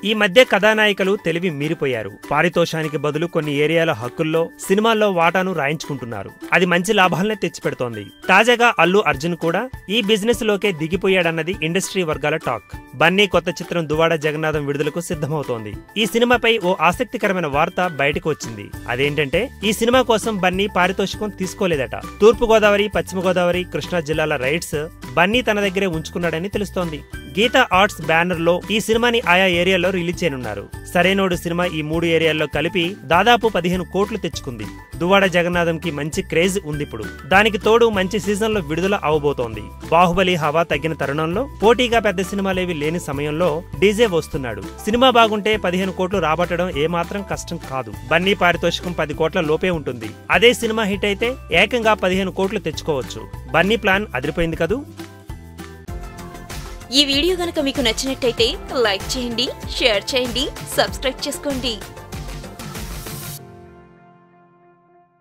ఈ మధ్య కథానాయికలు తెలివి మీరిపోయారు. పారితోషానికి బదులు కొన్ని ఏరియాల హక్కుల్లో సినిమాల్లో వాటాను రాయించుకుంటున్నారు. అది మంచి లాభాలనే తెచ్చిపెడుతోంది. తాజాగా అల్లు అర్జున్ కూడా ఈ బిజినెస్ లోకే దిగిపోయాడన్నది ఇండస్ట్రీ వర్గాల టాక్. బన్నీ కొత్త చిత్రం దువ్వాడ జగన్నాథం విడుదలకు సిద్ధమవుతోంది. ఈ సినిమాపై ఓ ఆసక్తికరమైన వార్త బయటకు వచ్చింది. అదేంటంటే ఈ సినిమా కోసం బన్నీ పారితోషికం తీసుకోలేదట. తూర్పు గోదావరి, పశ్చిమ గోదావరి, కృష్ణా జిల్లాల రైట్స్ బన్నీ తన దగ్గరే ఉంచుకున్నాడని తెలుస్తోంది. గీతా ఆర్ట్స్ బ్యానర్ లో ఈ సినిమాని ఆయా ఏరియాల్లో రిలీజ్ చేయనున్నారు. సరైనోడు సినిమా ఈ 3 ఏరియాల్లో కలిపి దాదాపు 15 కోట్లు తెచ్చుకుంది. దువ్వాడ జగన్నాథం కి మంచి క్రేజ్ ఉందిప్పుడు. దానికి తోడు మంచి సీజన్ లో విడుదల అవబోతోంది. బాహుబలి హవా తగ్గిన తరుణంలో, పోటీగా పెద్ద సినిమాలేవి లేని సమయంలో డీజే వస్తున్నాడు. సినిమా బాగుంటే 15 కోట్లు రాబట్టడం ఏమాత్రం కష్టం కాదు. బన్నీ పారితోషికం 10 కోట్ల లోపే ఉంటుంది. అదే సినిమా హిట్ అయితే ఏకంగా 15 కోట్లు తెచ్చుకోవచ్చు. బన్నీ ప్లాన్ అదిరిపోయింది కదూ. ఈ వీడియో గనుక మీకు నచ్చినట్టయితే లైక్ చేయండి, షేర్ చేయండి, సబ్స్క్రైబ్ చేసుకోండి.